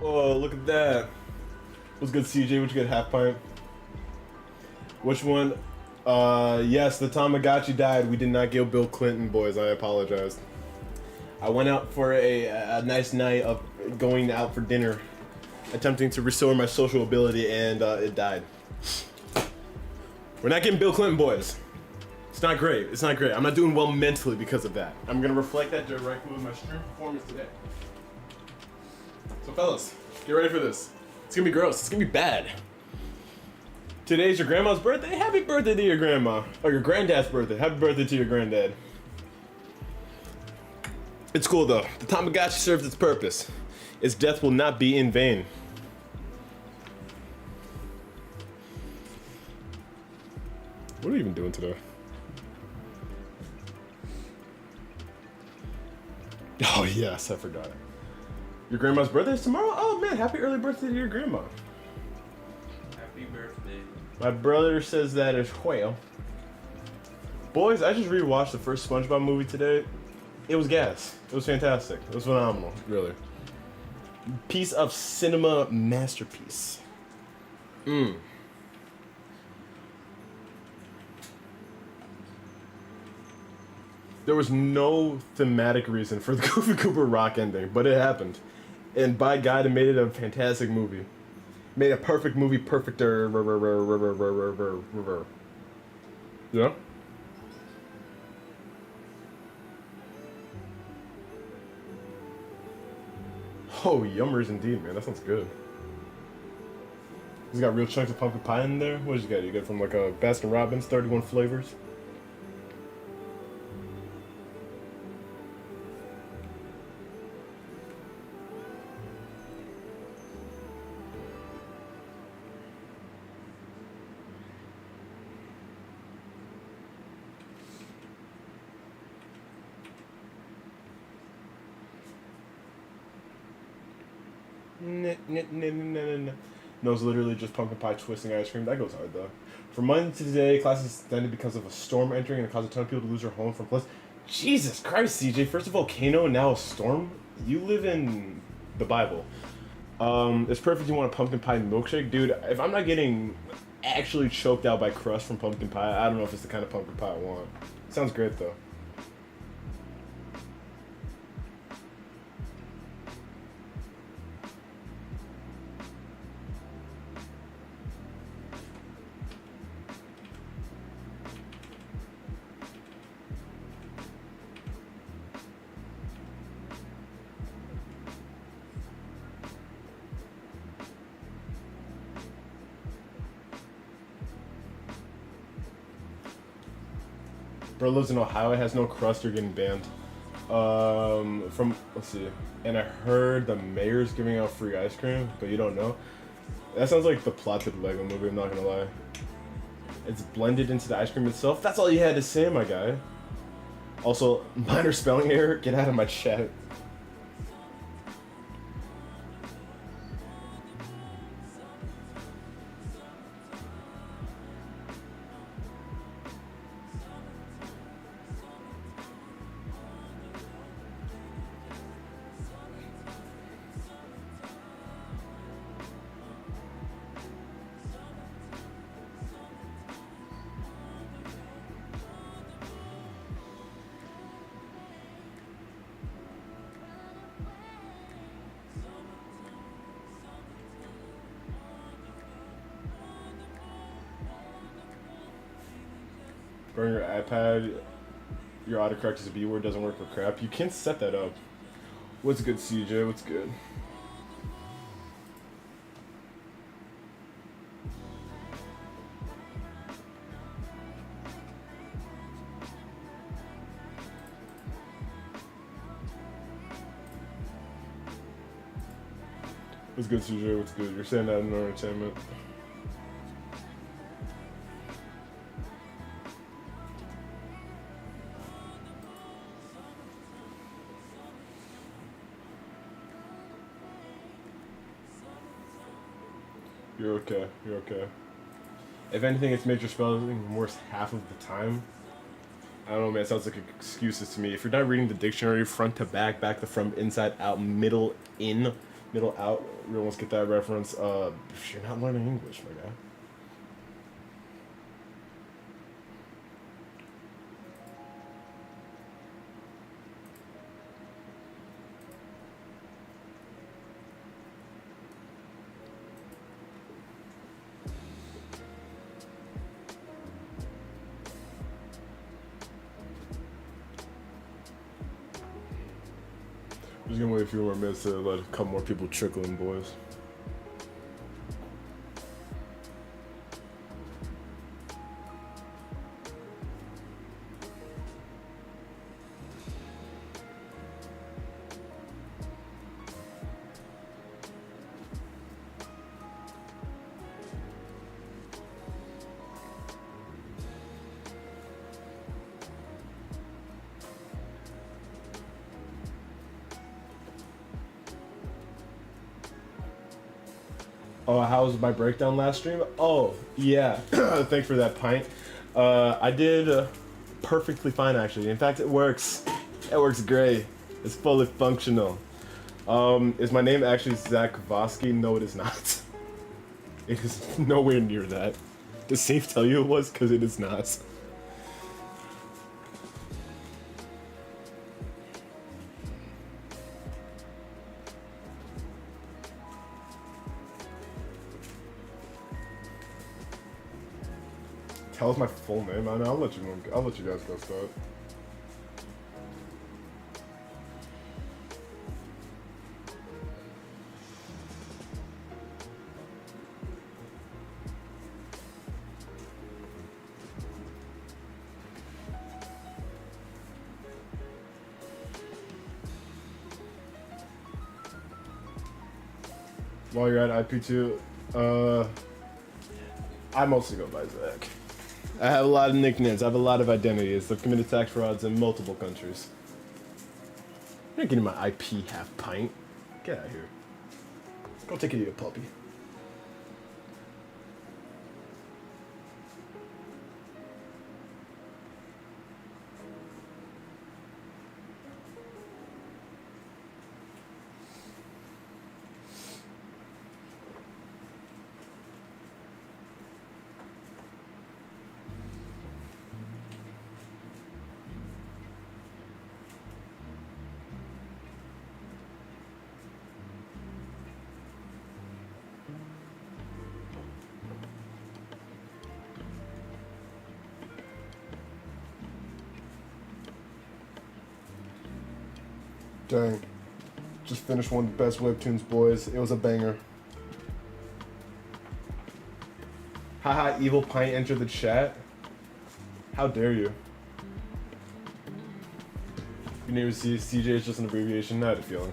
Oh, look at that. What's good, CJ? What you got, half pint? Which one? Yes, the Tamagotchi died. We did not kill Bill Clinton, boys. I apologize. I went out for a nice night of going out for dinner, attempting to restore my social ability, and it died. We're not getting Bill Clinton, boys. It's not great. It's not great. I'm not doing well mentally because of that. I'm gonna reflect that directly with my stream performance today. So, fellas, get ready for this. It's gonna be gross. It's gonna be bad. Today's your grandma's birthday. Happy birthday to your grandma. Or your granddad's birthday. Happy birthday to your granddad. It's cool though. The Tamagotchi served its purpose. Its death will not be in vain. What are we even doing today? Oh yes, I forgot. Your grandma's birthday is tomorrow? Oh man, happy early birthday to your grandma. Happy birthday. My brother says that as well. Boys, I just rewatched the first SpongeBob movie today. It was gas. It was fantastic. It was phenomenal, really. Piece of cinema masterpiece. There was no thematic reason for the Goofy Cooper rock ending, but it happened. And by God, it made it a fantastic movie. Made a perfect movie, perfecter. Yeah? Oh, yummers indeed, man. That sounds good. He's got real chunks of pumpkin pie in there. What did you get? You get from like a Baskin Robbins, 31 flavors. No, it's literally just pumpkin pie twisting ice cream. That goes hard though. From Monday to today, classes suspended because of a storm entering and it caused a ton of people to lose their home from floods. Jesus Christ, CJ! First a volcano, now a storm. You live in the Bible. It's perfect. You want a pumpkin pie milkshake, dude? If I'm not getting actually choked out by crust from pumpkin pie, I don't know if it's the kind of pumpkin pie I want. Sounds great though. Bro lives in Ohio, it has no crust, you're getting banned. Let's see. And I heard the mayor's giving out free ice cream, but you don't know. That sounds like the plot to the Lego movie, I'm not gonna lie. It's blended into the ice cream itself. That's all you had to say, my guy. Also, minor spelling error, get out of my chat. Burn your iPad, your autocorrect is a B word, doesn't work for crap. You can set that up. What's good, CJ? What's good? What's good, CJ? What's good? You're saying that in entertainment. You're okay. You're okay. If anything, it's made your spelling worse half of the time. I don't know, man. It sounds like excuses to me. If you're not reading the dictionary front to back, back to front, inside out, middle in, Middle out. We almost get that reference. You're not learning English, my guy. Just gonna wait a few more minutes to let a couple more people trickle in, boys. Oh, how was my breakdown last stream? Oh, yeah. Thanks for that pint. I did perfectly fine, actually. In fact, it works. It works great. It's fully functional. Is my name actually Zach Vosky? No, it is not. It is nowhere near that. Does Safe tell you it was? Because it is not. Tell us my full name. I'll let you guys go start. While you're at IP2, I mostly go by Zach. I have a lot of nicknames. I have a lot of identities. I've committed tax frauds in multiple countries. I'm not getting my IP half pint. Get out of here. Go take it to your puppy. Dang. Just finished one of the best webtoons, boys. It was a banger. Haha, Evil Pint entered the chat. How dare you? Your name is CJ is just an abbreviation. I had a feeling.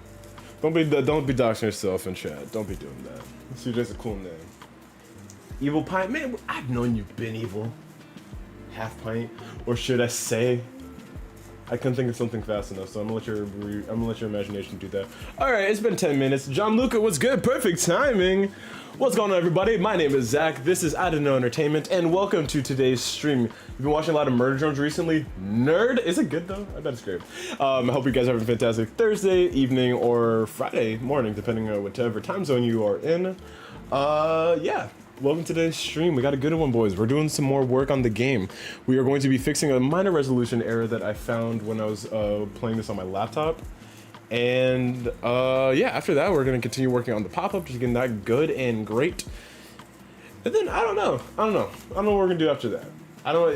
Don't be doxing yourself in chat. Don't be doing that. CJ's a cool name. Evil Pint, man. I've known you've been evil. Half pint, or should I say? I couldn't think of something fast enough, so I'm gonna let your imagination do that. All right, it's been 10 minutes. John Luca, what's good? Perfect timing. What's going on, everybody? My name is Zach. This is I Don't Know Entertainment, and welcome to today's stream. You've been watching a lot of Murder Drones recently. Nerd, is it good though? I bet it's great. I hope you guys are having a fantastic Thursday evening or Friday morning, depending on whatever time zone you are in. Yeah. Welcome to today's stream. We got a good one, boys. We're doing some more work on the game. We are going to be fixing a minor resolution error that I found when I was playing this on my laptop. And yeah, after that, we're going to continue working on the pop-up, just getting that good and great. And then, I don't know what we're going to do after that.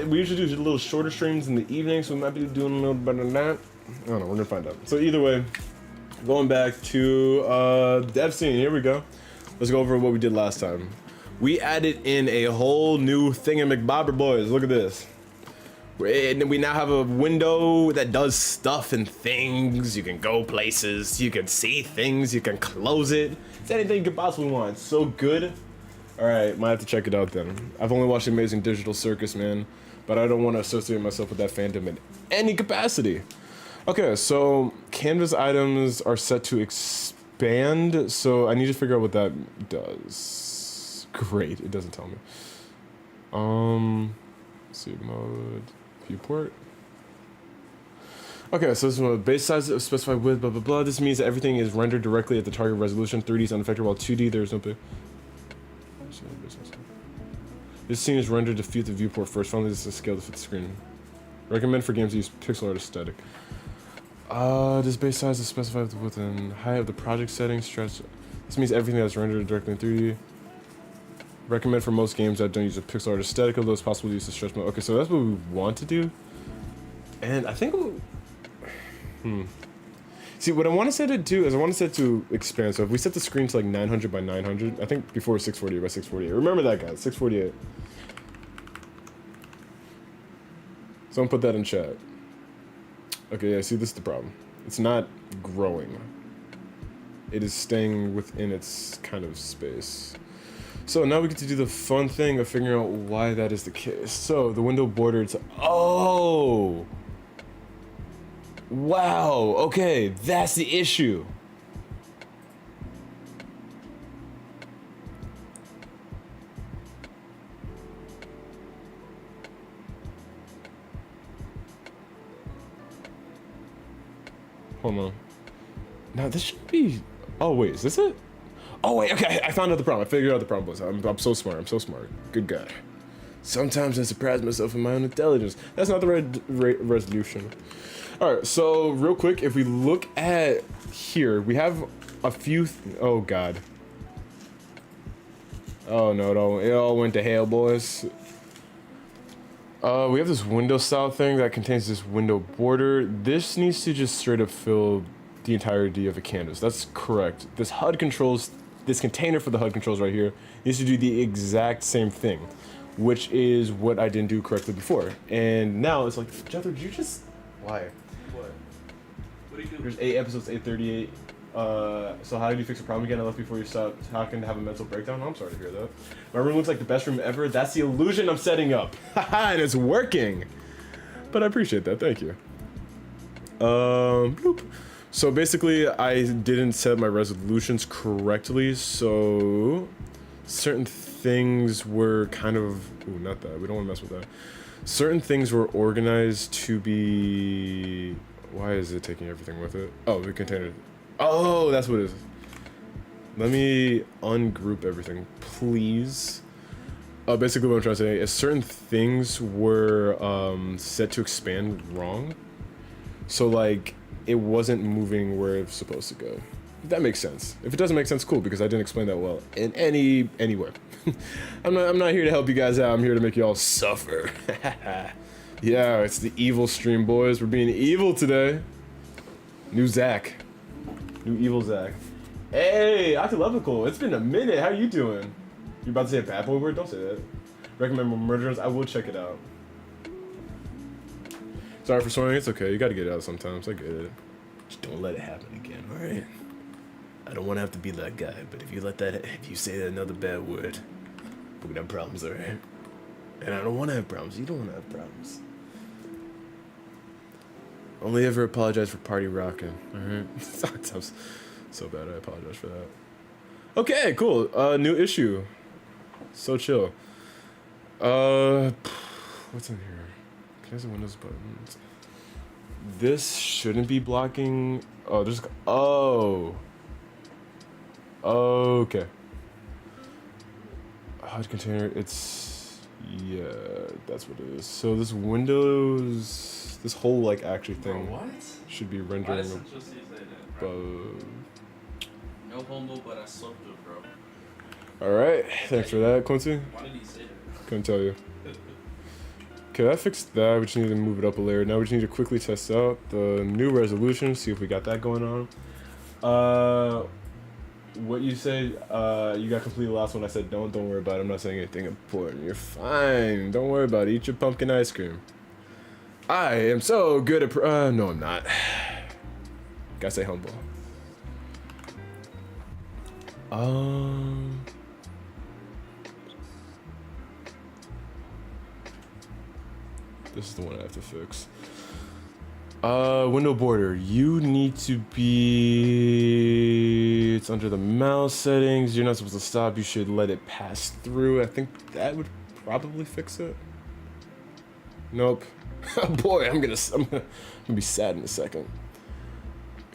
We usually do little shorter streams in the evening, so we might be doing a little better than that. I don't know, we're going to find out. So either way, going back to dev scene, here we go. Let's go over what we did last time. We added in a whole new thingamabobber, boys. Look at this. And we now have a window that does stuff and things. You can go places. You can see things. You can close it. It's anything you could possibly want. It's so good. All right, might have to check it out then. I've only watched Amazing Digital Circus, man, but I don't want to associate myself with that fandom in any capacity. Okay, so canvas items are set to expand. So I need to figure out what that does. Great, it doesn't tell me. Save mode, viewport. Okay, so this one, base size of specified width, blah, blah, blah. This means that everything is rendered directly at the target resolution. 3D is unaffected, while 2D, there's no big... This scene is rendered to fit the viewport first. Finally, this is a scale to fit the screen. Recommend for games to use pixel art aesthetic. This base size is specified within height of the project settings. Stretch. This means everything that's rendered directly in 3D. Recommend for most games that don't use a pixel art aesthetic, although it's possible to use the stretch mode. Okay, so that's what we want to do. And I think see, what I want to set it to is I want to set it to expand. So if we set the screen to like 900 by 900, I think before 648 by 648. Remember that, guys, 648. Someone put that in chat. Okay, yeah, see, this is the problem. It's not growing. It is staying within its kind of space. So now we get to do the fun thing of figuring out why that is the case. So the window border, it's, oh! Wow, okay, that's the issue. Hold on. Now this should be, oh wait, is this it? Oh wait, okay, I found out the problem. I figured out the problem was. I'm so smart, I'm so smart. Good God. Sometimes I surprise myself in my own intelligence. That's not the right resolution. All right, so real quick, if we look at here, we have a few, oh God. Oh no, it all went to hell, boys. We have this window style thing that contains this window border. This needs to just straight up fill the entirety of a canvas. That's correct. This HUD controls, this container for the HUD controls right here needs to do the exact same thing, which is what I didn't do correctly before. And now it's like, Jethro, did you just, why? What? What do you do? There's 8 episodes, 838. So how did you fix the problem again? I left before you stopped talking to have a mental breakdown. I'm sorry to hear that. My room looks like the best room ever. That's the illusion I'm setting up. Haha, and it's working. But I appreciate that. Thank you. Bloop. So basically, I didn't set my resolutions correctly. So certain things were kind of, ooh, not that. We don't want to mess with that. Certain things were organized to be. Why is it taking everything with it? Oh, the container. Oh, that's what it is. Let me ungroup everything, please. Basically what I'm trying to say is certain things were set to expand wrong. So like, it wasn't moving where it was supposed to go. That makes sense. If it doesn't make sense, cool, because I didn't explain that well in any way. I'm not here to help you guys out. I'm here to make you all suffer. Yeah, it's the evil stream, boys. We're being evil today. New Zach. New evil Zach. Hey, Octological, it's been a minute. How you doing? You about to say a bad boy word? Don't say that. Recommend more murderers? I will check it out. Sorry for swearing. It's okay. You gotta get it out sometimes. I get it. Just don't let it happen again, alright? I don't want to have to be that guy, but if you say another bad word, we're gonna have problems, alright? And I don't want to have problems. You don't want to have problems. Only ever apologize for party rocking. Alright. Sounds so bad. I apologize for that. Okay, cool. New issue. So chill. What's in here? Can I see Windows buttons? This shouldn't be blocking. Oh, there's. Oh. Okay. HUD container. It's. Yeah, that's what it is. So this Windows. This whole like actually thing. Bro, what? Should be rendering Why does say that, bro? No homo, but I slept with, bro. Alright, thanks for that, Quincy. Why did he say that? Couldn't tell you. Okay, that fixed that. We just need to move it up a layer. Now we just need to quickly test out the new resolution, see if we got that going on. What you say, you got completely lost when I said don't worry about it. I'm not saying anything important. You're fine. Don't worry about it. Eat your pumpkin ice cream. I am so good at no, I'm not. Gotta stay humble. This is the one I have to fix. Window border. You need to be. It's under the mouse settings. You're not supposed to stop. You should let it pass through. I think that would probably fix it. Nope. Boy, I'm gonna be sad in a second.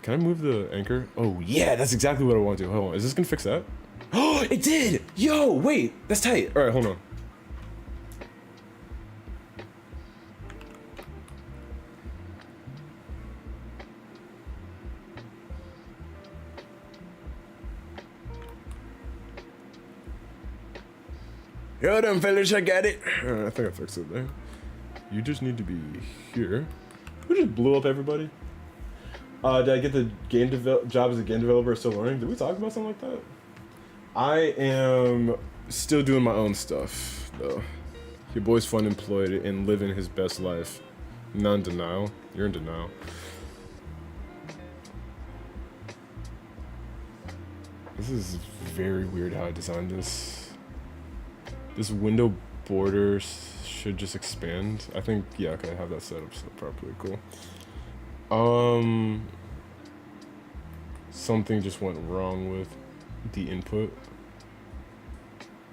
Can I move the anchor? Oh yeah, that's exactly what I want to do. Hold on, is this gonna fix that? Oh, it did! Yo, wait, that's tight. All right, hold on. Yo, them fellas, I got it. I think I fixed it there. You just need to be here. We just blew up everybody. Did I get the job as a game developer still learning? Did we talk about something like that? I am still doing my own stuff, though. Your boy's fun employed and living his best life. Not in denial. You're in denial. This is very weird how I designed this. This window border should just expand. I think, yeah, okay, I have that set up properly. Cool. Something just went wrong with the input.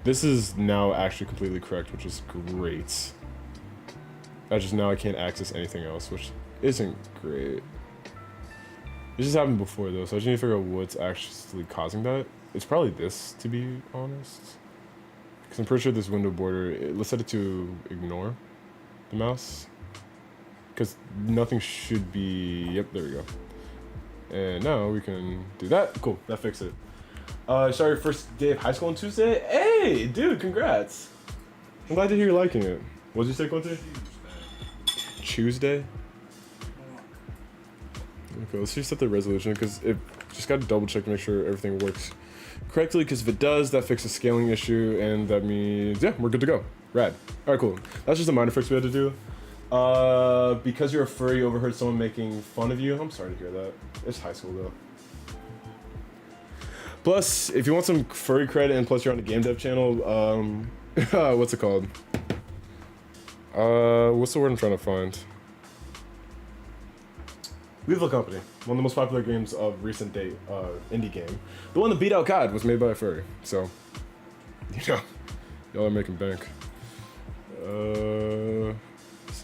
This is now actually completely correct, which is great. Now I can't access anything else, which isn't great. This just happened before though, so I just need to figure out what's actually causing that. It's probably this, to be honest. Because I'm pretty sure this window border, let's set it to ignore the mouse. Because nothing should be, yep, there we go. And now we can do that. Cool, that fixed it. Sorry, first day of high school on Tuesday? Hey, dude, congrats. I'm glad to hear you're liking it. What did you say, Quincy? Tuesday? Okay, let's just set the resolution because it just got to double check to make sure everything works correctly, because if it does, that fixes a scaling issue, and that means, yeah, we're good to go. Rad. All right, cool. That's just a minor fix we had to do. Because you're a furry, you overheard someone making fun of you. I'm sorry to hear that. It's high school, though. Plus, if you want some furry credit, and plus you're on the game dev channel, what's it called? What's the word I'm trying to find? Lethal Company, one of the most popular games of recent date, indie game. The one that beat out COD was made by a furry, so, you know, y'all are making bank. So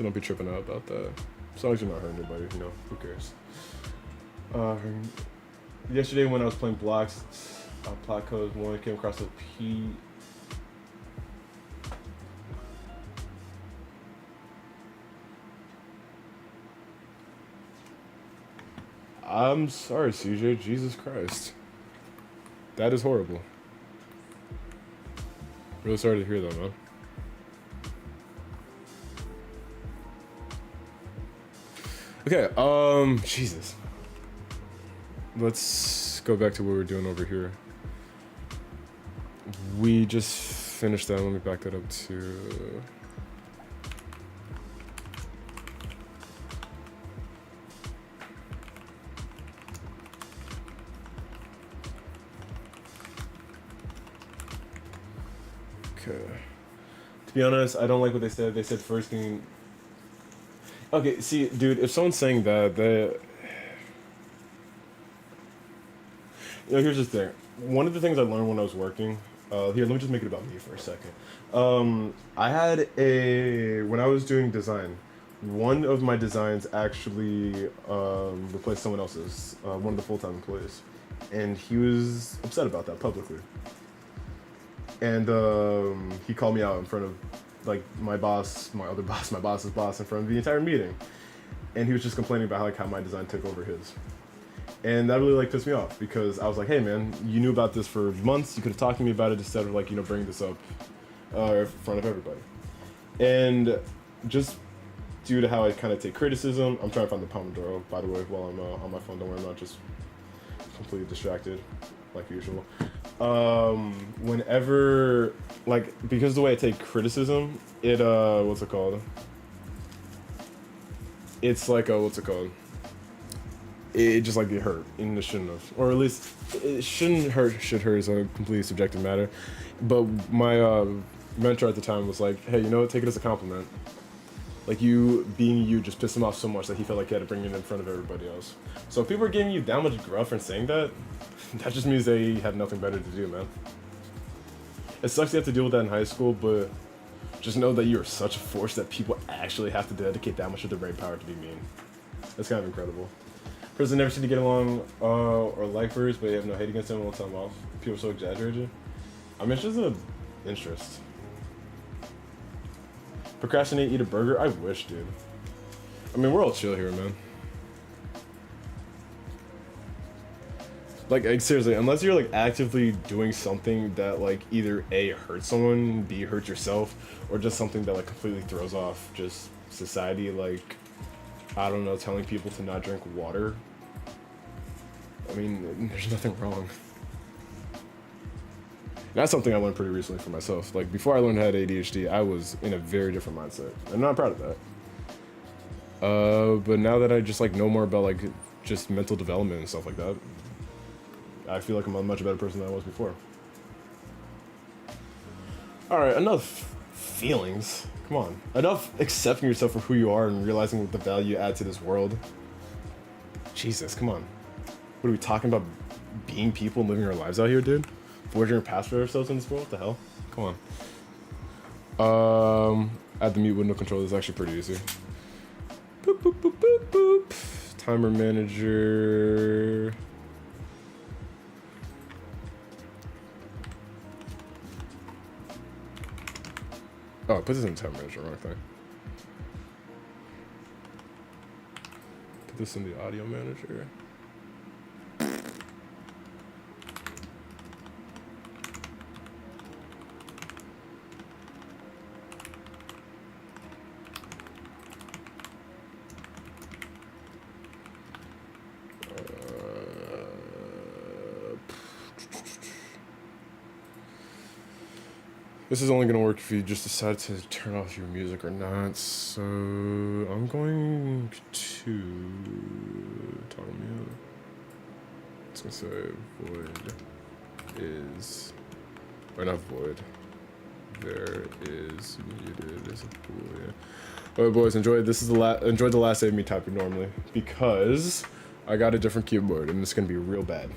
don't be tripping out about that. As long as you're not hurting anybody, you know, who cares? Yesterday when I was playing blocks, plot code 1 came across a P. I'm sorry, CJ. Jesus Christ. That is horrible. Really sorry to hear that, man. Okay, Jesus. Let's go back to what we're doing over here. We just finished that. Let me back that up to... Okay. To be honest, I don't like what they said. They said first thing... Okay, see, dude, if someone's saying that, you know, here's the thing. One of the things I learned when I was working, here, let me just make it about me for a second. I had when I was doing design, one of my designs actually replaced someone else's, one of the full-time employees. And he was upset about that publicly. And he called me out in front of, like, my boss, my other boss, my boss's boss, in front of the entire meeting. And he was just complaining about, like, how my design took over his. And that really, like, pissed me off, because I was like, hey, man, you knew about this for months. You could have talked to me about it instead of, like, you know, bringing this up in front of everybody. And just due to how I kind of take criticism, I'm trying to find the Pomodoro, by the way, while I'm on my phone. Don't worry, I'm not just completely distracted, like usual. Whenever, like, because the way I take criticism, it, what's it called? It's like a, what's it called? It just, like, it hurt, and it shouldn't have. Or at least, it shouldn't hurt, should hurt is a completely subjective matter. But my, mentor at the time was like, hey, you know what, take it as a compliment. Like, you being you just pissed him off so much that he felt like he had to bring it in front of everybody else. So if people are giving you that much gruff and saying that, that just means they have nothing better to do, man. It sucks you have to deal with that in high school, but Just know that you are such a force that people actually have to dedicate that much of their brain power to be mean. That's kind of incredible. Person never seem to get along or like birds, but you have no hate against them all the time off. People are so exaggerated. I mean, it's just an interest. Procrastinate, eat a burger? I wish, dude. I mean, we're all chill here, man. Like seriously, unless you're like actively doing something that like either A, hurts someone, B, hurts yourself, or just something that like completely throws off just society, like, I don't know, telling people to not drink water. I mean, there's nothing wrong. That's something I learned pretty recently for myself. Like, before I learned I had ADHD, I was in a very different mindset. I'm not proud of that. But now that I just, like, know more about, like, just mental development and stuff like that, I feel like I'm a much better person than I was before. Alright, enough feelings. Come on. Enough accepting yourself for who you are and realizing what the value you add to this world. Jesus, come on. What are we talking about? Being people and living our lives out here, dude? Forging a path for ourselves in this world? What the hell? Come on. Add the mute window control is actually pretty easy. Boop, boop, boop, boop, boop. Timer manager. Oh, put this in time manager, wrong thing. Put this in the audio manager. This is only going to work if you just decide to turn off your music or not, so I'm going to toggle mute. It's going to say void is, or not void, there is muted as a boolean. Alright boys, enjoy the last day of me typing normally, because I got a different keyboard and it's going to be real bad.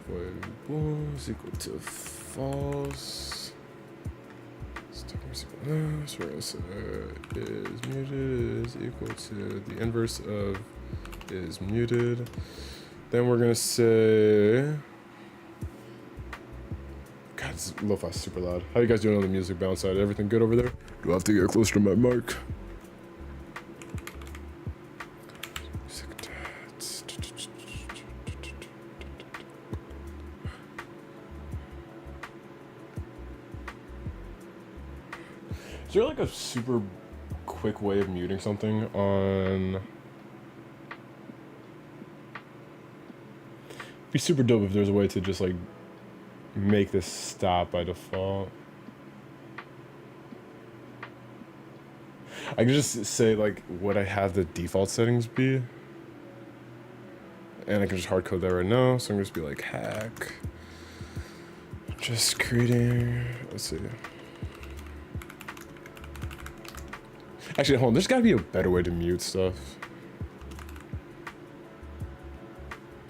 Void is equal to false. So we're gonna say is muted is equal to the inverse of is muted. Then we're gonna say, God, this lo-fi is super loud. How you guys doing on the music bounce side? Everything good over there? Do I have to get closer to my mic? Is there like a super quick way of muting something on? It'd be super dope if there's a way to just like make this stop by default. I could just say like what I have the default settings be, and I can just hard code that right now. So I'm just be like hack, just creating. Let's see. Actually, hold on. There's gotta be a better way to mute stuff.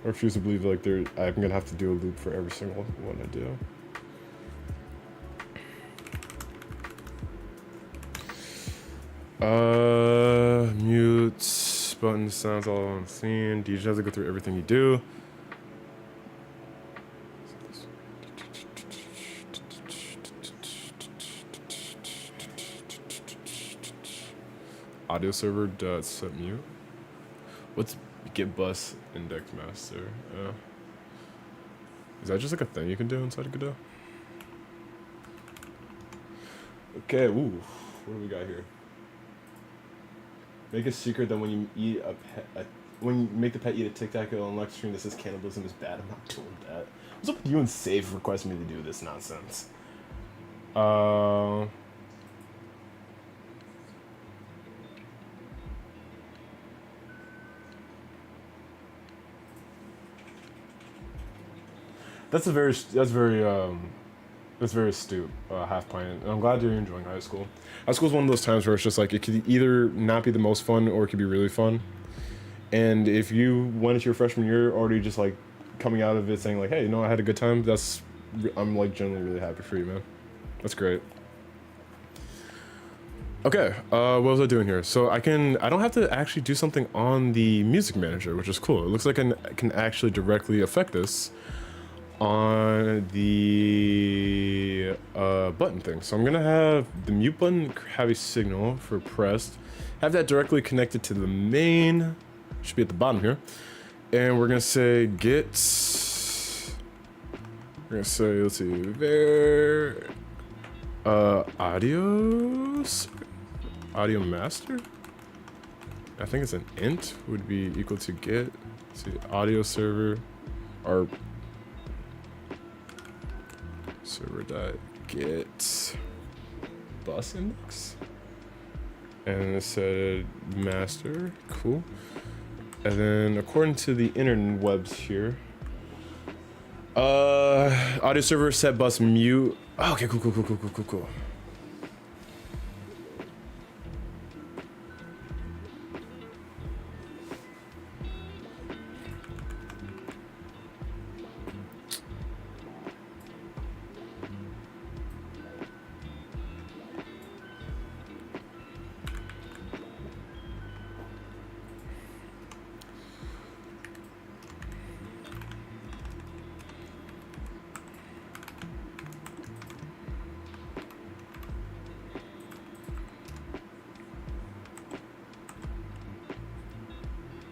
I refuse to believe like I'm gonna have to do a loop for every single one I do. Mute button sounds all on scene. Do you just have to go through everything you do? Audio server dot set mute. What's get bus index master? Is that just like a thing you can do inside of Godot? Okay, ooh, what do we got here? Make a secret that when you eat when you make the pet eat a Tic Tac, it'll unlock a screen that says cannibalism is bad. I'm not doing that. What's up with you and Safe requesting me to do this nonsense? That's very astute, half pint. And I'm glad you're enjoying high school. High school is one of those times where it's just like it could either not be the most fun or it could be really fun. And if you went into your freshman year already just like coming out of it saying like, hey, you know, I had a good time, I'm like genuinely really happy for you, man. That's great. Okay, what was I doing here? So I don't have to actually do something on the music manager, which is cool. It looks like I can actually directly affect this on the button thing. So I'm gonna have the mute button have a signal for pressed, have that directly connected to the main, should be at the bottom here. And we're gonna say get, we're gonna say, let's see, there, audio master? I think it's an int would be equal to get, let's see, audio server, or server dot get bus index, and it said master, cool. And then according to the interwebs here, audio server set bus mute. Oh, okay, cool.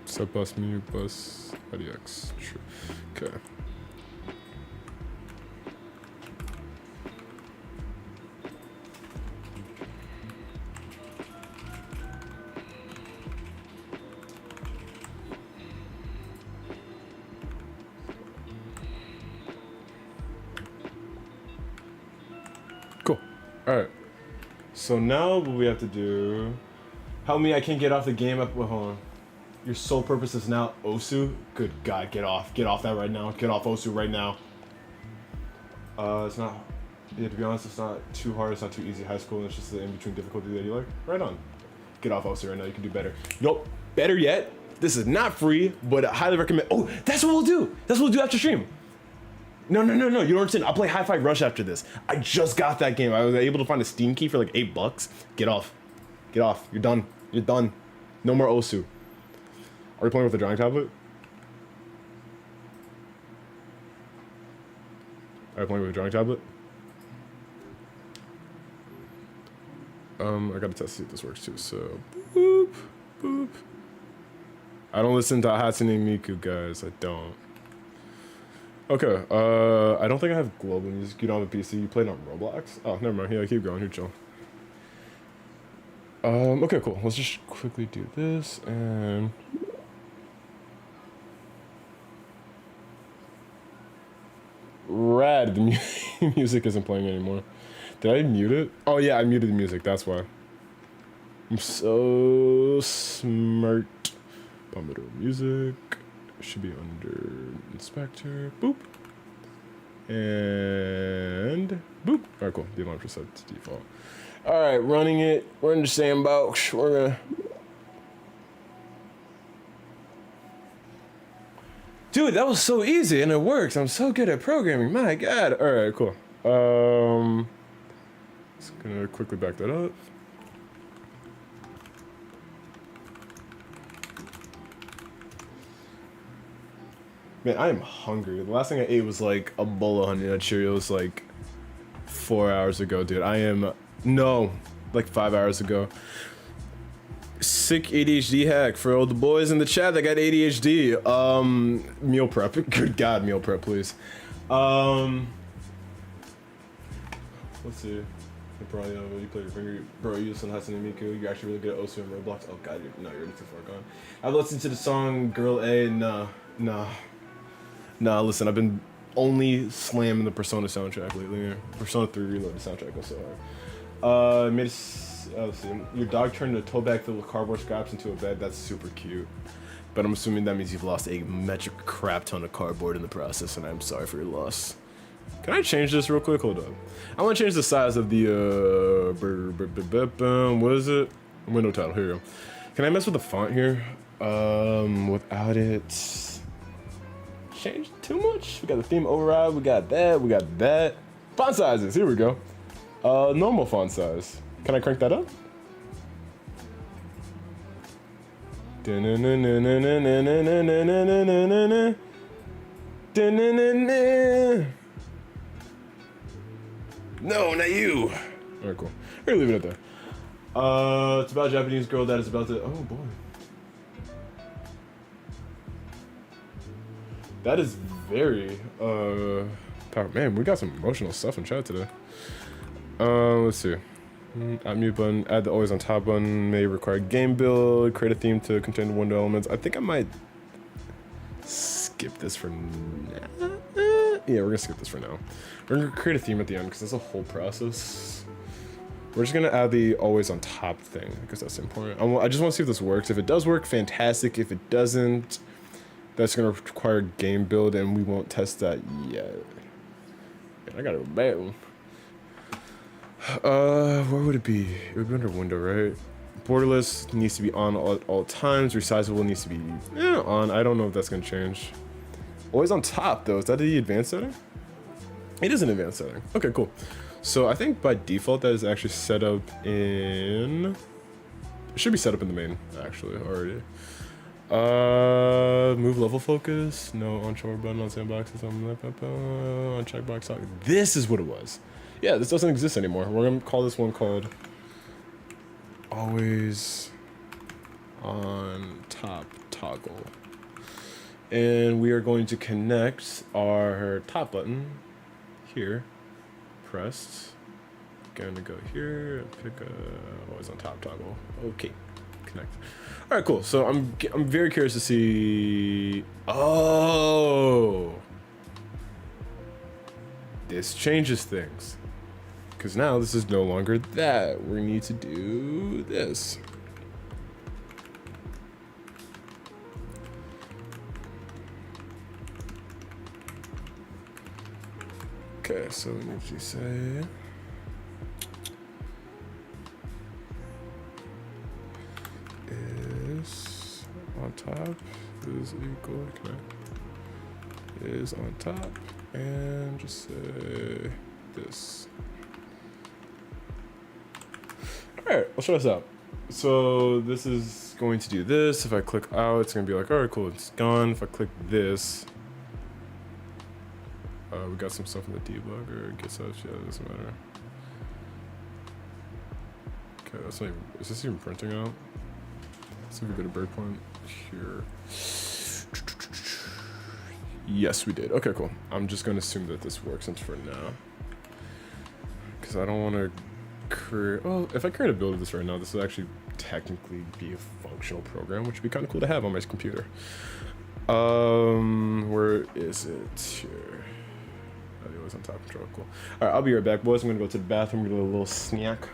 Set bus mute bus IDX. True. Okay. Cool. All right. So now what we have to do? Help me! I can't get off the game. Well, hold on. Your sole purpose is now Osu? Good God, get off that right now. Get off Osu right now. It's not, yeah, to be honest, it's not too hard, it's not too easy. High school, it's just the in-between difficulty that you like. Right on. Get off Osu right now, you can do better. Nope, better yet, this is not free, but I highly recommend, oh, that's what we'll do. That's what we'll do after stream. No, you don't understand. I'll play Hi-Fi Rush after this. I just got that game. I was able to find a Steam key for like $8. Get off, you're done. No more Osu. Are you playing with the drawing tablet? Are you playing with a drawing tablet? I gotta test to see if this works too, so boop. I don't listen to Hatsune Miku, guys, I don't. Okay, I don't think I have global music. You don't have a PC, you played on Roblox? Oh, never mind, yeah, keep going, you're chill. Okay, cool, let's just quickly do this, and... Rad, the music isn't playing anymore. Did I mute it? Oh yeah, I muted the music, that's why. I'm so smart. Pomodoro music. Should be under inspector. Boop. And boop. Alright, cool. The alarm just set to default. Alright, running it. We're in the sandbox. We're gonna... Dude, that was so easy and it works. I'm so good at programming. My God. All right, cool. Just gonna quickly back that up. Man, I am hungry. The last thing I ate was like a bowl of Honey Nut Cheerios like 4 hours ago, dude. Like 5 hours ago. Sick ADHD hack for all the boys in the chat that got ADHD. Meal prep. Good God, meal prep, please. Let's see. You play your finger. Bro, you listen to Hatsune Miku. You're actually really good at Osu and Roblox. Oh God, you're already too far gone. I've listened to the song Girl A. Nah, listen, I've been only slamming the Persona soundtrack lately. Persona 3 Reloaded soundtrack was so hard. Let's see. Your dog turned a tote bag filled with cardboard scraps into a bed. That's super cute. But I'm assuming that means you've lost a metric crap ton of cardboard in the process, and I'm sorry for your loss. Can I change this real quick? Hold up. I want to change the size of the, what is it? Window title, here we go. Can I mess with the font here? Without it... Change too much? We got the theme override, we got that. Font sizes, here we go. Normal font size. Can I crank that up? No, not you. Alright, cool. We're gonna leave it at that. It's about a Japanese girl that is about to. Oh boy. That is very power. Man, we got some emotional stuff in chat today. Let's see. Add mute button. Add the always on top button. May require game build. Create a theme to contain the window elements. I think I might skip this for now. Yeah, we're gonna skip this for now. We're gonna create a theme at the end because that's a whole process. We're just gonna add the always on top thing because that's important. I just want to see if this works. If it does work, fantastic. If it doesn't, that's gonna require game build, and we won't test that yet. I gotta go back. Where would it be? It would be under window, right? Borderless needs to be on all times. Resizable needs to be on. I don't know if that's gonna change. Always on top though. Is that the advanced setting? It is an advanced setting. Okay, cool. So I think by default that is actually set up in. It should be set up in the main actually already. Move level focus. No on shoulder button on sandboxes on checkbox. This is what it was. Yeah, this doesn't exist anymore. We're gonna call this one called always on top toggle. And we are going to connect our top button here, pressed. Gonna go here and pick always on top toggle. Okay, connect. All right, cool. So I'm very curious to see. Oh, this changes things. Because now this is no longer that. We need to do this. Okay, so we need to say is on top is equal connect is on top and just say this. Alright, let's try this out. So this is going to do this. If I click out, it's gonna be like, alright, cool, it's gone. If I click this, we got some stuff in the debugger. Get such, yeah, it doesn't matter. Okay, that's not even, is this even printing out? Let's see if we get a breakpoint here. Yes, we did. Okay, cool. I'm just gonna assume that this works for now. Because I don't want to create, well, if I create a build of this right now, this will actually technically be a functional program, which would be kind of cool to have on my computer. Where is it? Here. Oh, it was on top control. Cool. All right, I'll be right back, boys. I'm gonna go to the bathroom, get a little snack.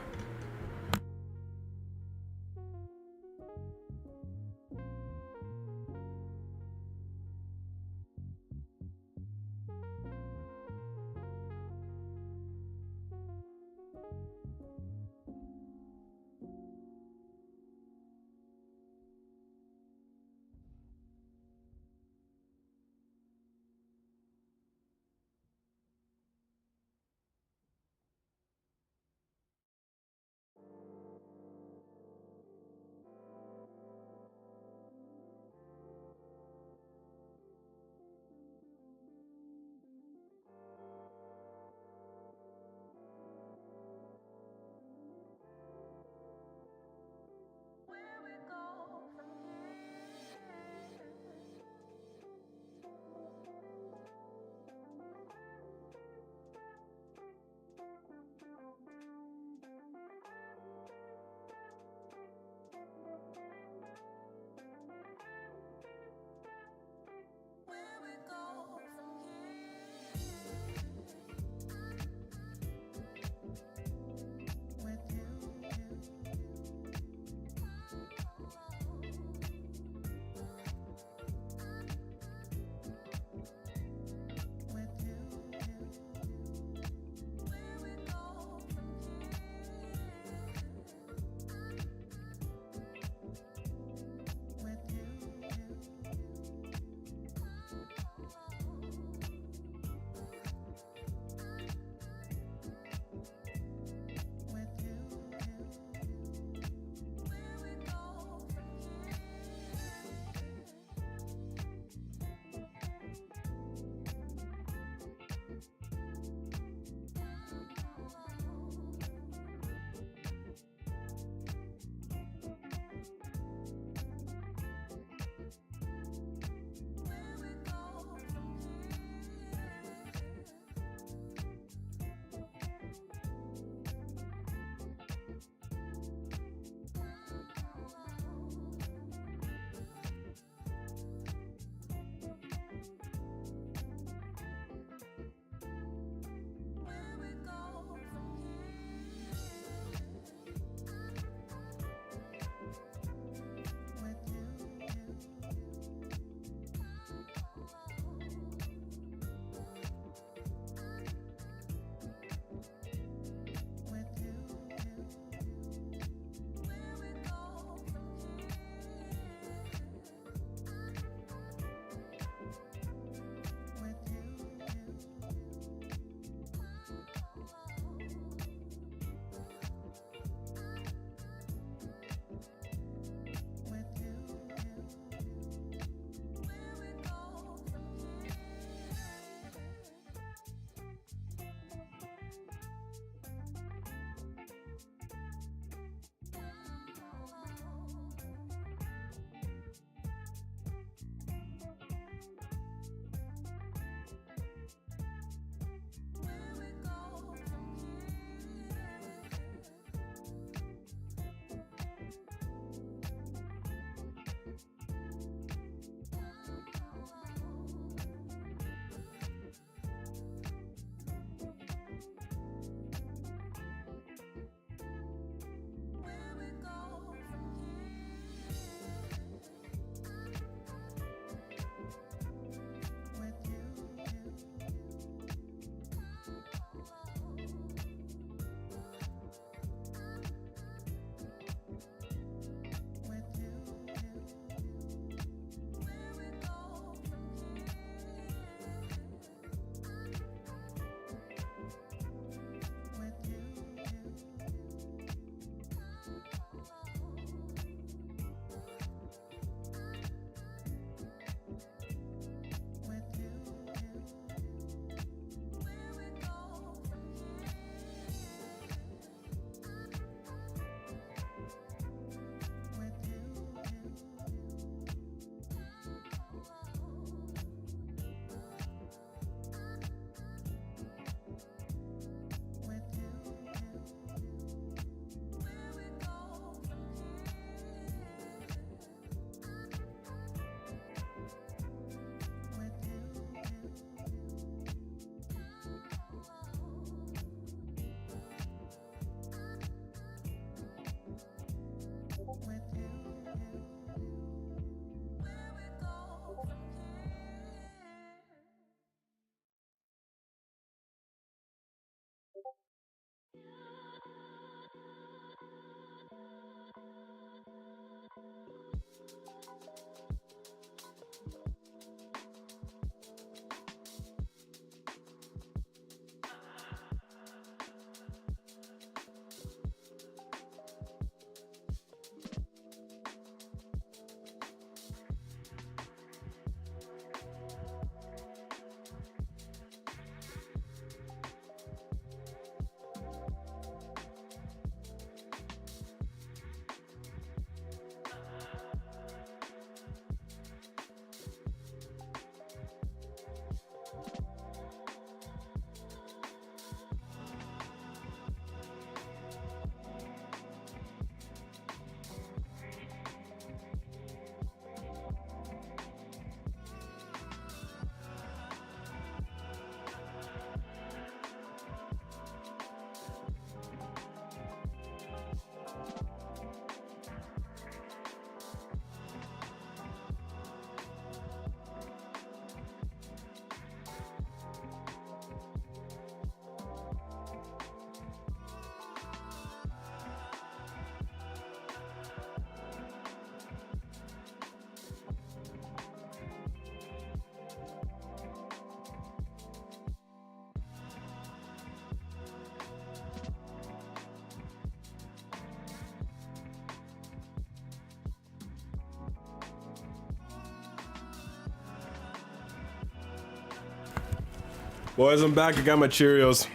Boys, I'm back. I got my Cheerios.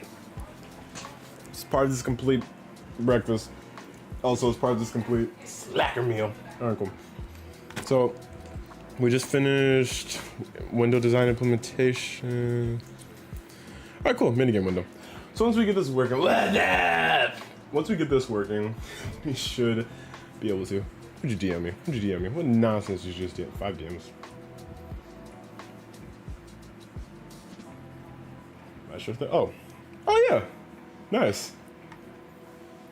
It's part of this complete breakfast. Also, it's part of this complete slacker meal. Alright, cool. So, we just finished window design implementation. Alright, cool. Minigame window. So once we get this working, we should be able to. Who'd you DM me? Who'd you DM me? What nonsense did you just DM? 5 DMs. I should think. Oh yeah, nice.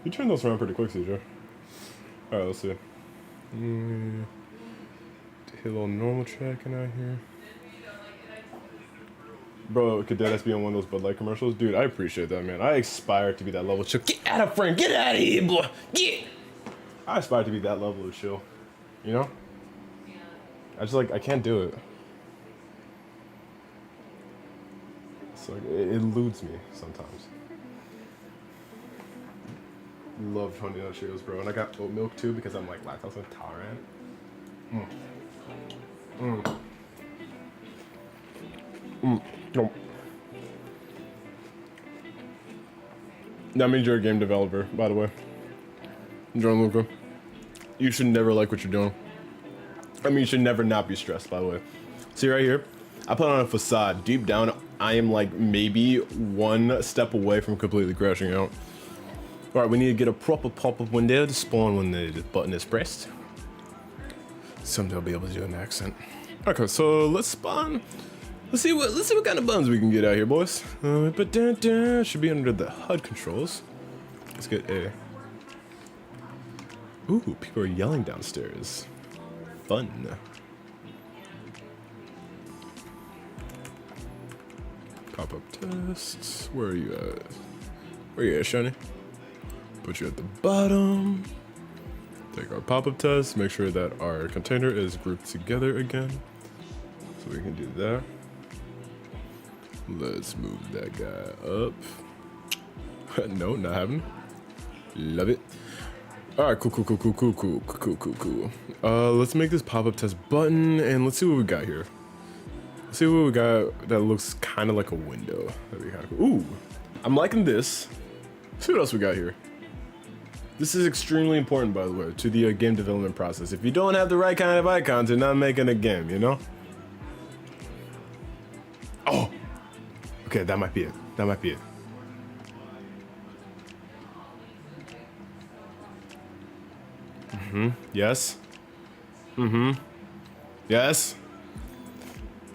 You turned those around pretty quick, CJ. All right, let's see. Hit a little normal tracking out here. Bro, could that be on one of those Bud Light commercials? Dude, I appreciate that, man. I aspire to be that level of chill. Get out of frame. Get out of here, boy. Get. I aspire to be that level of chill. You know? I can't do it. It's like, it eludes me sometimes. Love Honey Nut Cheerios, bro. And I got oat milk too because I'm like lactose intolerant. No. That means you're a game developer, by the way. John Luca. You should never like what you're doing. I mean, you should never not be stressed, by the way. See right here? I put on a facade. Deep down, I am like maybe one step away from completely crashing out. Alright, we need to get a proper pop-up window to spawn when the button is pressed. Someday I'll be able to do an accent. Okay, so let's spawn. Let's see what kind of buttons we can get out here, boys. Should be under the HUD controls. Let's get A. Ooh, people are yelling downstairs. Fun. Pop-up tests. Where are you at? Where are you at, Shiny? Put you at the bottom. Take our pop-up test. Make sure that our container is grouped together again. So we can do that. Let's move that guy up. No, not having. Love it. All right, cool. Let's make this pop-up test button and let's see what we got here. Let's see what we got that looks kind of like a window. That'd be kind of cool. Ooh, I'm liking this. Let's see what else we got here. This is extremely important, by the way, to the game development process. If you don't have the right kind of icons, you're not making a game, you know? Oh, okay, that might be it. That might be it. Yes. Yes.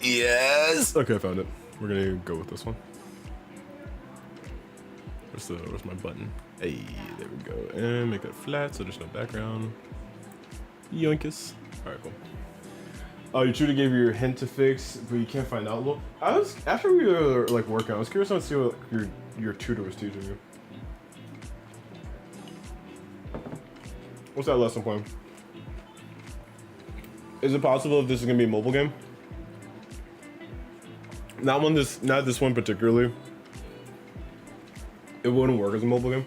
Yes. Okay, I found it. We're gonna go with this one. Where's my button? Hey, there we go. And make it flat so there's no background. Yoinkus. Alright, cool. Oh, your tutor gave you your hint to fix, but you can't find Outlook. After we were like working, I was curious to see what your tutor was teaching you. What's that lesson plan? Is it possible if this is gonna be a mobile game? Not this one particularly. It wouldn't work as a mobile game.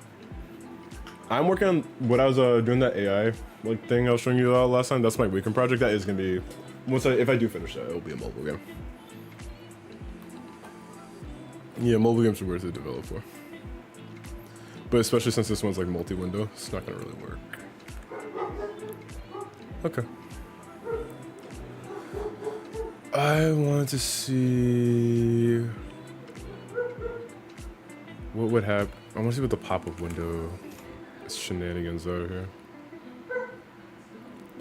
I'm working on what I was doing that AI like thing I was showing you last time. That's my weekend project. That is gonna be if I do finish that, it'll be a mobile game. Yeah, mobile games are worth to develop for. But especially since this one's like multi-window, it's not gonna really work. Okay. I want to see what would happen. I want to see what the pop-up window shenanigans are here.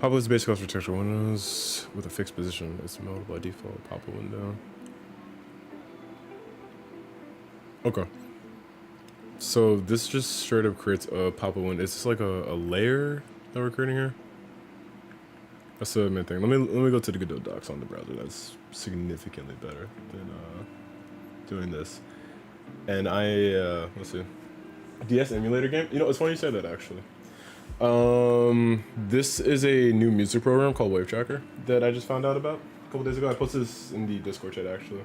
Pop-up is basically for textual windows with a fixed position. It's mode by default. Pop-up window. Okay. So this just straight up creates a pop-up window. It's just like a layer that we're creating here. That's the main thing. Let me go to the Godot docs on the browser. That's significantly better than doing this. And let's see. DS emulator game. You know, it's funny you say that actually. This is a new music program called Wave Tracker that I just found out about a couple days ago. I posted this in the Discord chat actually.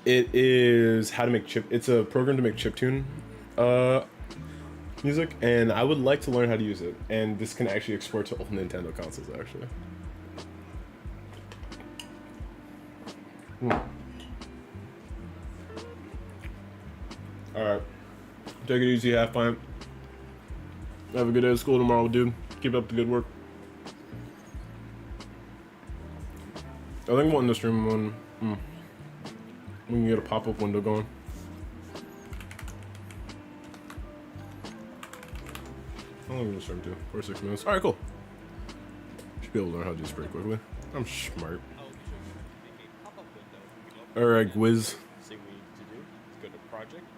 It is how to make chip. It's a program to make chiptune music, and I would like to learn how to use it. And this can actually export to all Nintendo consoles actually. Alright. Take it easy, half pint. Have a good day at school tomorrow, dude. Keep up the good work. I think I'm wanting to stream one. We can get a pop-up window going. How long are we gonna stream to? 4 or 6 minutes. Alright, cool. Should be able to learn how to do this pretty quickly. I'm smart. Alright, Gwiz. Thing we need to do is go to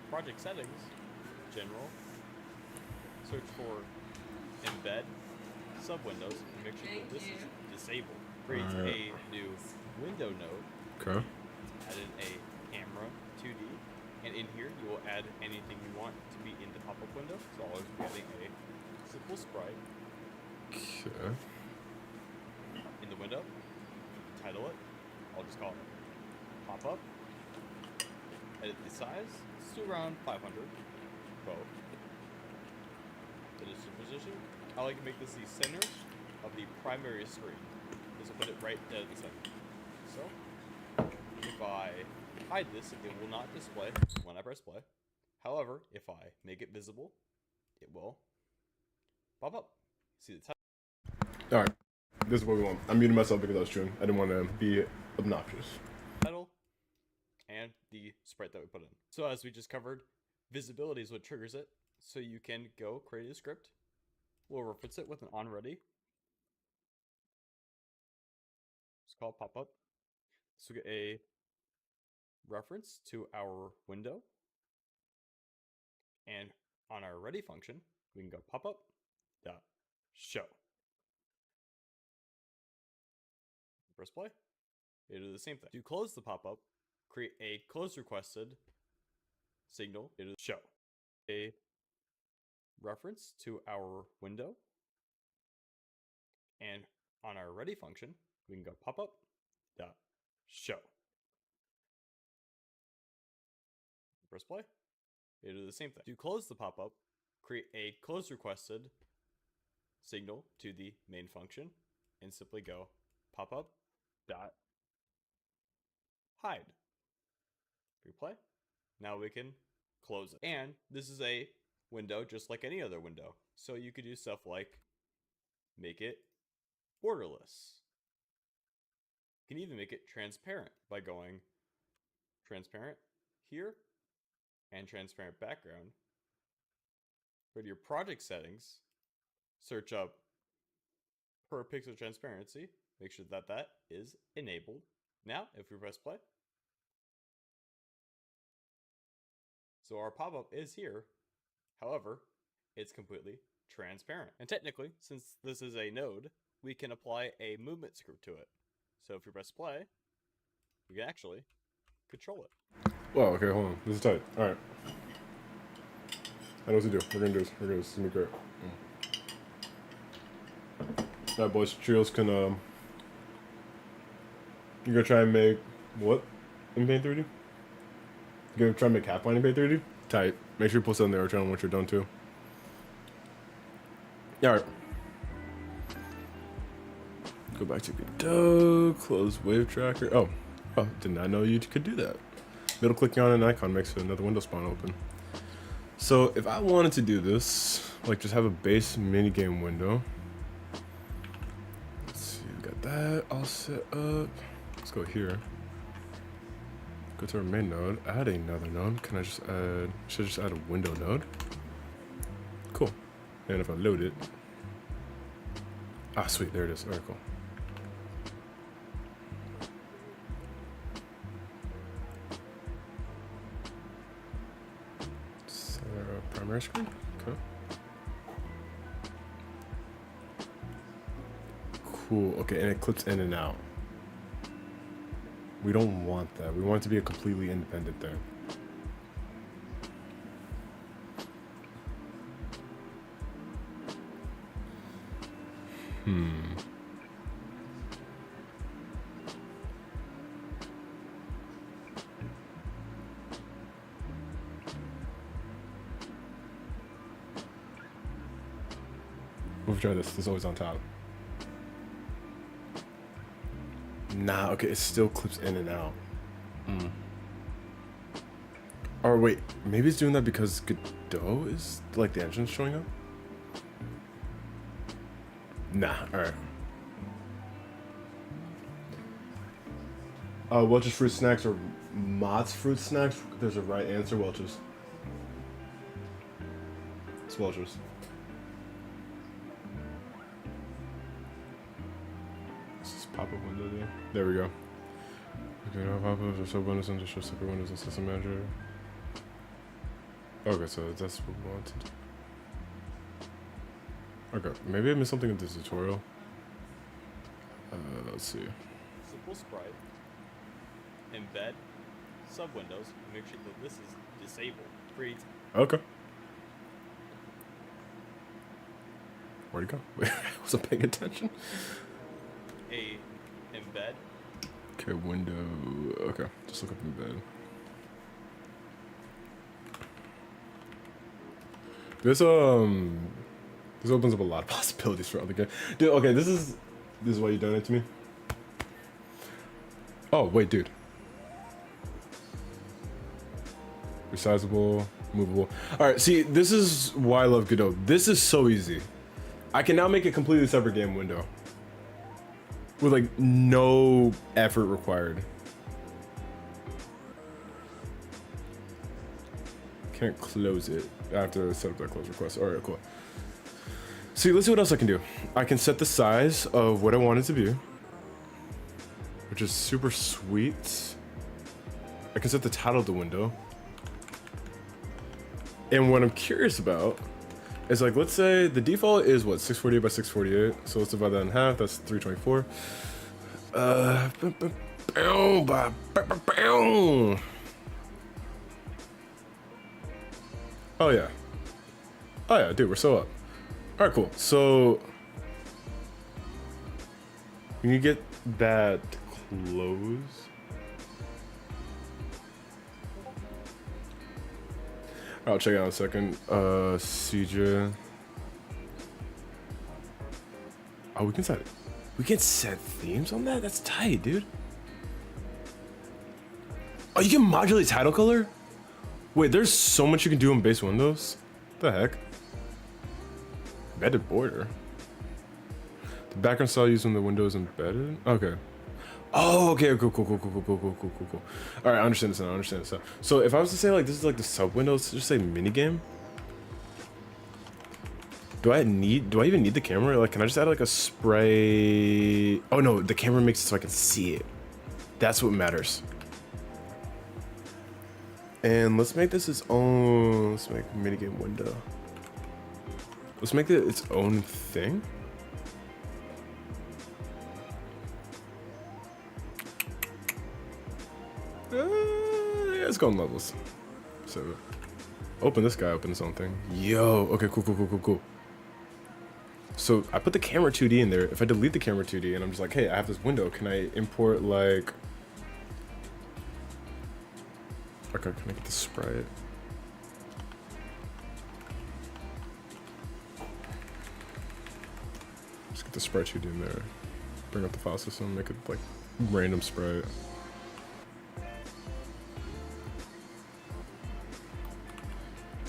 project settings, general, search for embed, sub windows, and make sure that this is disabled. Create a new window node. Okay. Add in a camera 2D, and in here you will add anything you want to be in the pop-up window. So I'll just be adding a simple sprite. Okay. In the window, title it. I'll just call it pop-up. Edit the size. Let's do around 500. Both. It is the position. I like to make this the center of the primary screen. This will put it right dead at the center. So, if I hide this, it will not display when I press play. However, if I make it visible, it will pop up. See the title. Alright. This is what we want. I muted myself because I was chewing. I didn't want to be obnoxious. Title and the sprite that we put in. So as we just covered, visibility is what triggers it. So you can go create a script. We'll reference it with an onReady. It's called pop-up. So we get a reference to our window. And on our ready function, we can go pop-up dot show. Press play. It'll do the same thing. To close the pop-up, create a close requested signal. It'll show a reference to our window. And on our ready function, we can go pop-up dot show. Press play. It'll do the same thing. To close the pop-up, create a close requested signal to the main function and simply go pop-up dot hide. Replay. Now we can close it. And this is a window just like any other window. So you could do stuff like make it borderless. You can even make it transparent by going transparent here and transparent background. Go to your project settings, search up per pixel transparency, make sure that that is enabled. Now, if we press play, so our pop-up is here, however, it's completely transparent. And technically, since this is a node, we can apply a movement script to it. So if we press play, we can actually control it. Well, okay, hold on. This is tight. Alright. I know what to do. We're gonna do this. We're gonna do this. It's gonna be great. Alright, boys. Trios can, you're gonna try and make what in Paint 3D? You're gonna try and make half line in Paint 3D? Tight. Make sure you post it on the other channel once you're done too. Alright. Go back to Godot, close Wave Tracker. Oh, did not know you could do that. Middle clicking on an icon makes another window spawn open. So if I wanted to do this, like just have a base minigame window. Let's see, we got that all set up. Let's go here. Go to our main node, add another node. Can I just add, should I just add a window node? Cool. And if I load it, sweet, there it is. All right, cool. Primary screen? Okay. Cool. Okay, and it clips in and out. We don't want that. We want it to be a completely independent thing. We'll try this. This is always on top. Nah, okay, it still clips in and out. Or wait, maybe it's doing that because Godot is like the engine's showing up. Nah. All right. Welch's fruit snacks or Mott's fruit snacks? There's a right answer. Welch's. It's Welch's. Let's just pop up window there. There we go. Okay, now pop ups or sub windows and just show separate windows in System Manager. Okay, so that's what we want to do. Okay, maybe I missed something in this tutorial. Let's see. Simple sprite. Embed sub windows. Make sure that this is disabled. Freeze. Okay. Where'd he go? Wait, I wasn't paying attention. A embed. Okay, window. Okay, just look up embed. This opens up a lot of possibilities for other games. Dude, okay, this is why you donate to me. Oh wait, dude. Resizable, movable. All right, see, this is why I love Godot. This is so easy. I can now make a completely separate game window with like no effort required. Can't close it. I have to set up that close request. All right, cool. See, let's see what else I can do. I can set the size of what I want it to be, which is super sweet. I can set the title of the window. And what I'm curious about is like, let's say the default is what, 648 by 648. So let's divide that in half. That's 324. Oh yeah. Oh yeah, dude, we're so up. All right, cool. So when you get that close, I'll check it out in a second. CJ. Oh, we can set it. We can set themes on that? That's tight, dude. Oh, you can modulate title color? Wait, there's so much you can do in base windows. What the heck? Embedded border. The background style used when the window is embedded? Okay. Oh, okay, cool. All right, I understand this now, So if I was to say like, this is like the sub windows, just say minigame. Do I even need the camera? Like, can I just add like a spray? Oh no, the camera makes it so I can see it. That's what matters. And let's make this its own, let's make minigame window. Let's make it its own thing. Yeah, let's go in levels. So, open this guy, open his own thing. Yo, okay, cool. So I put the camera 2D in there. If I delete the camera 2D and I'm just like, hey, I have this window, can I import like, okay, can I get the sprite? Just get the sprite 2D in there. Bring up the file system, make it like random sprite.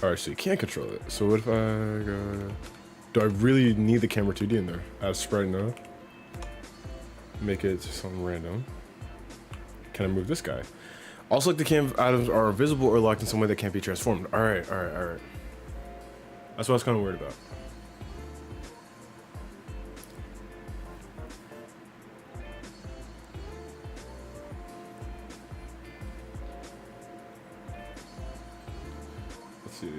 Alright, so you can't control it. So what if I go... Do I really need the camera 2D in there? Add sprite now. Make it something random. Can I move this guy? Also, like the cam items are visible or locked in some way that can't be transformed. Alright. That's what I was kind of worried about. Let's see.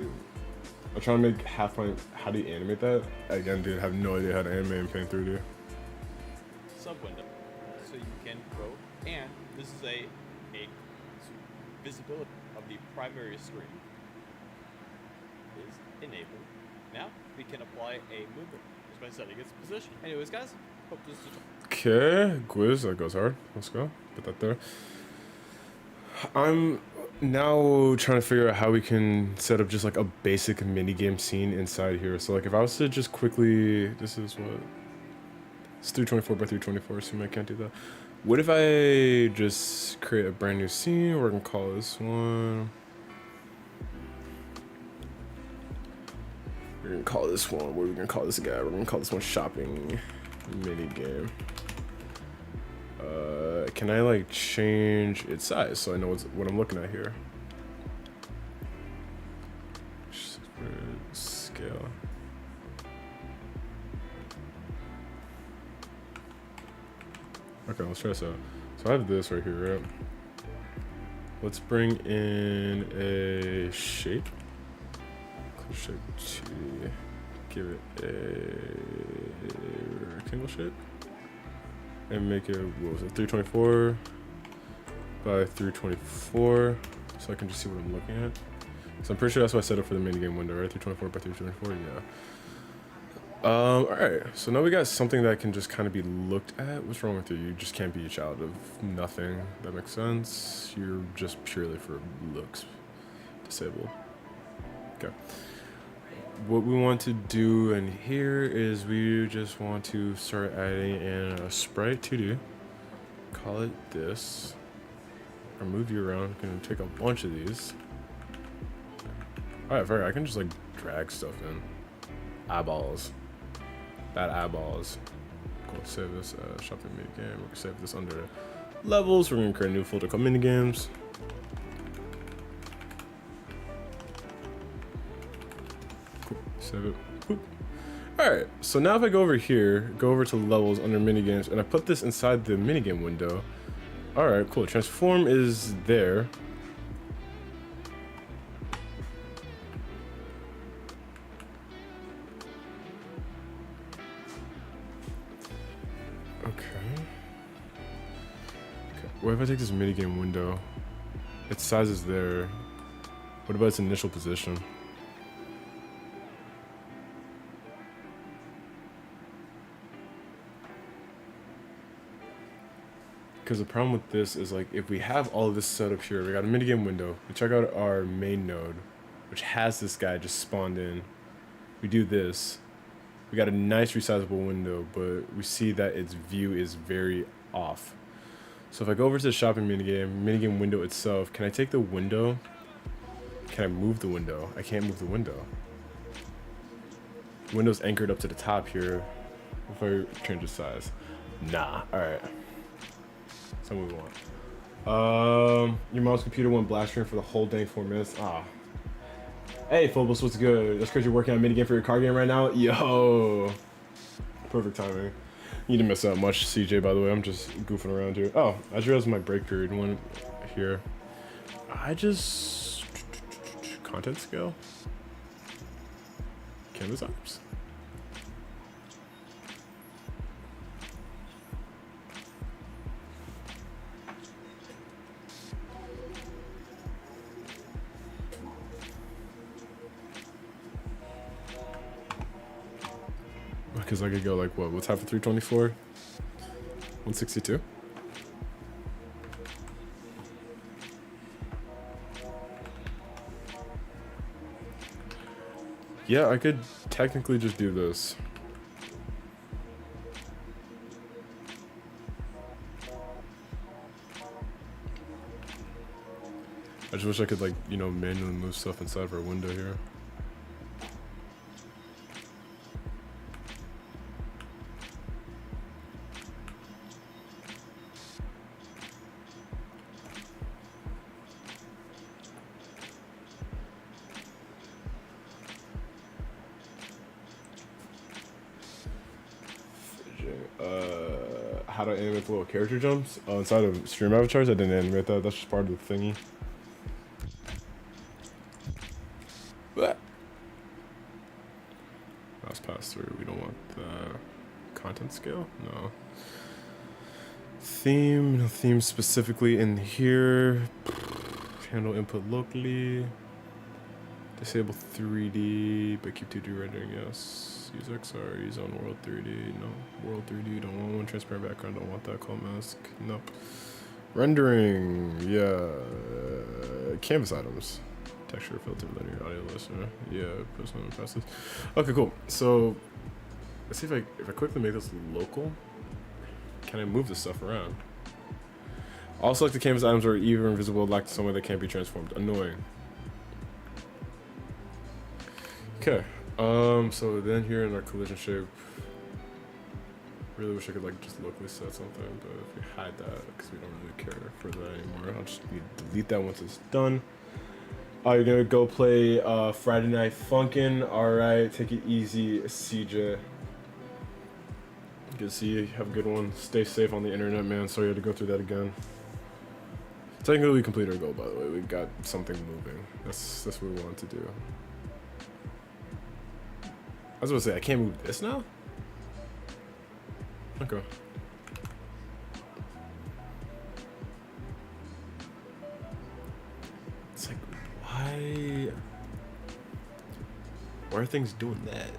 I'm trying to make half point. How do you animate that? Again, dude, I have no idea how to animate in Paint 3D. Sub window. So you can grow, and this is a visibility of the primary screen is enabled. Now we can apply a movement just by setting its position. Anyways, guys, hope this tutorial. Okay, quiz, that goes hard. Let's go. Put that there. I'm now trying to figure out how we can set up just like a basic minigame scene inside here. So like if I was to just quickly, this is what? It's 324 by 324, so I can't do that. What if I just create a brand new scene? We're gonna call this one gonna call this one? What are we gonna call this guy? We're gonna call this one shopping mini game. Can I like change its size so I know what I'm looking at here? Scale. Okay, let's try this out. So I have this right here, right? Let's bring in a shape. Click shape T. Give it a rectangle shape. And make it, what was it, 324 by 324. So I can just see what I'm looking at. So I'm pretty sure that's what I set up for the minigame window, right? 324 by 324, yeah. Alright, so now we got something that can just kind of be looked at. What's wrong with you? You just can't be a child of nothing. That makes sense. You're just purely for looks disabled. Okay. What we want to do in here is we just want to start adding in a sprite 2D. Call it this. Or move you around. I'm gonna take a bunch of these. Alright, I can just like drag stuff in. Eyeballs. Bad eyeballs. Cool. Save this shopping mini game. We're gonna save this under levels. We're gonna create a new folder called minigames. Cool. Save it. Alright, so now if I go over here, go over to levels under minigames, and I put this inside the minigame window. Alright, cool. Transform is there. What if I take this minigame window? Its size is there. What about its initial position? Because the problem with this is like if we have all of this set up here, we got a minigame window. We check out our main node, which has this guy just spawned in. We do this. We got a nice resizable window, but we see that its view is very off. So if I go over to the shopping minigame window itself, can I take the window? Can I move the window? I can't move the window. The window's anchored up to the top here. If I change the size. Nah, alright. So we want. Your mom's computer went black screen for the whole dang 4 minutes. Ah. Hey Phobos, what's good? That's because you're working on a minigame for your car game right now? Yo. Perfect timing. You didn't miss out much, CJ, by the way. I'm just goofing around here. Oh, I just realized my break period went here. Content scale? Canvas items? Because I could go like, what's half of 324? 162? Yeah, I could technically just do this. I just wish I could like, you know, manually move stuff inside of our window here. How to animate the little character jumps inside of stream avatars. I didn't animate that. That's just part of the thingy. Mouse pass through. We don't want the content scale. No. Theme. No theme specifically in here. Handle input locally. Disable 3D, but keep 2D rendering, yes. Use XR, use on world 3D, no. World 3D, don't want one. Transparent background, don't want that. Call mask, nope. Rendering, yeah. Canvas items. Texture, filter, linear, audio listener. Yeah, personal impressive. Okay, cool. So, let's see if I quickly make this local, can I move this stuff around? All selected canvas items are either invisible or locked somewhere that can't be transformed. Annoying. Okay, So then here in our collision shape, really wish I could like just locally set something, but if we hide that, because we don't really care for that anymore, I'll just delete that once it's done. You're gonna go play Friday Night Funkin'. Alright, take it easy, CJ. Good to see you. Have a good one. Stay safe on the internet, man. Sorry you had to go through that again. Technically, we completed our goal, by the way. We got something moving. That's what we wanted to do. I was gonna say, I can't move this now? Okay. It's like, why are things doing that?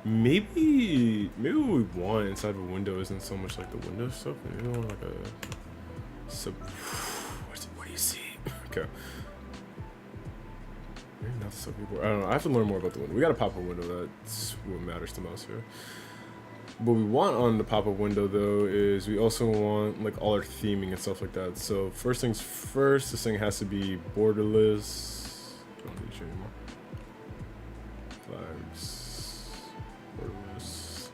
Maybe what we want inside of a window isn't so much like the window stuff. Maybe we want like a sub. What do you see? Okay. Maybe not the sub keyboard. I don't know. I have to learn more about the window. We gotta pop a window. That's what matters the most here. What we want on the pop-up window though is we also want like all our theming and stuff like that. So first things first, this thing has to be borderless. Don't need you anymore. Flags. Borderless.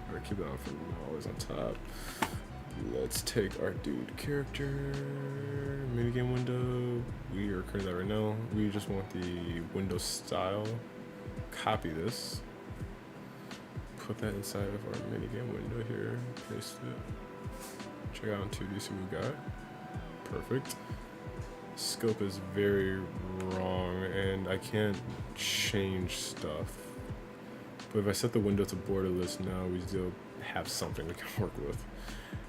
Alright, keep that on for now, always on top. Let's take our dude character, minigame window. We are creating that right now. We just want the window style. Copy this. Put that inside of our minigame window here. Paste it. Check out on 2D, see what we got. Perfect. Scope is very wrong, and I can't change stuff. But if I set the window to borderless now, we still have something we can work with.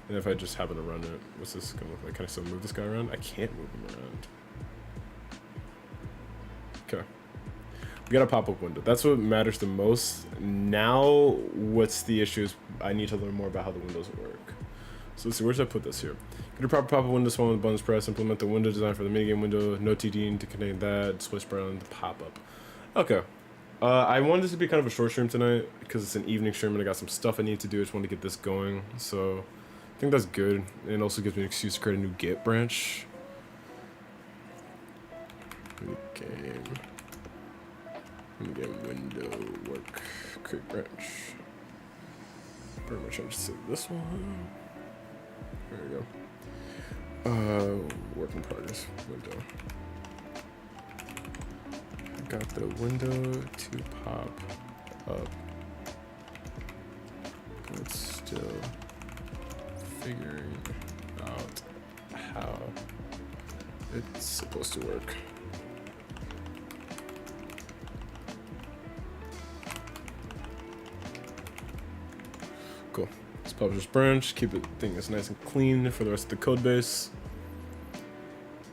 And if I just happen to run it, what's this gonna look like? Can I still move this guy around? I can't move him around. Okay. We got a pop-up window. That's what matters the most. Now, what's the issue is I need to learn more about how the windows work. So let's see, where should I put this here? Get a proper pop-up window, spawn with buttons pressed, implement the window design for the minigame window, no TDing to connect that, switch button to pop-up. Okay. I wanted this to be kind of a short stream tonight because it's an evening stream and I got some stuff I need to do. I just wanted to get this going. So I think that's good. And it also gives me an excuse to create a new Git branch. Minigame. Minigame window work. Create branch. Pretty much I just save this one. There we go. Work in progress window. Got the window to pop up, but still figuring out how it's supposed to work. Cool. Let's publish this branch, keep it things nice and clean for the rest of the code base.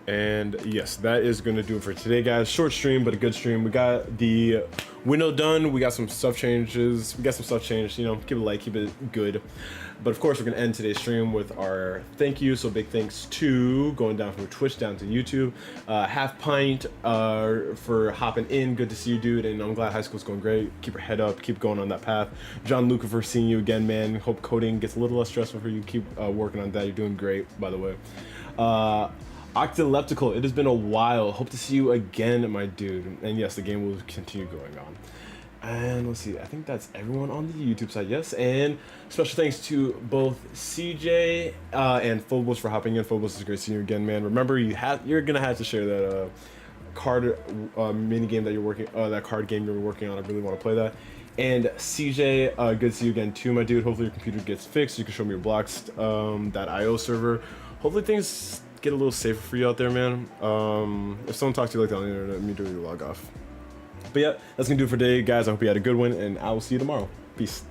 And yes, that is going to do it for today, guys. Short stream, but a good stream. We got the window done. We got some stuff changes. We got some stuff changed. You know, keep it light, keep it good. But of course, we're going to end today's stream with our thank you. So big thanks to going down from Twitch down to YouTube. Half Pint for hopping in. Good to see you, dude. And I'm glad high school's going great. Keep your head up. Keep going on that path. John Luca for seeing you again, man. Hope coding gets a little less stressful for you. Keep working on that. You're doing great, by the way. Octaleptical, it has been a while. Hope to see you again, my dude. And yes, the game will continue going on. And let's see, I think that's everyone on the YouTube side, yes. And special thanks to both CJ and Phobos for hopping in. Phobos, is great seeing you again, man. Remember, you're gonna have to share that card mini game that you're working, that card game you're working on. I really want to play that. And CJ, good to see you again too, my dude. Hopefully your computer gets fixed. You can show me your blocks, that IO server. Hopefully things get a little safer for you out there, man. If someone talks to you like that on the internet, immediately log off. But yeah, that's gonna do it for today, guys. I hope you had a good one, and I will see you tomorrow. Peace.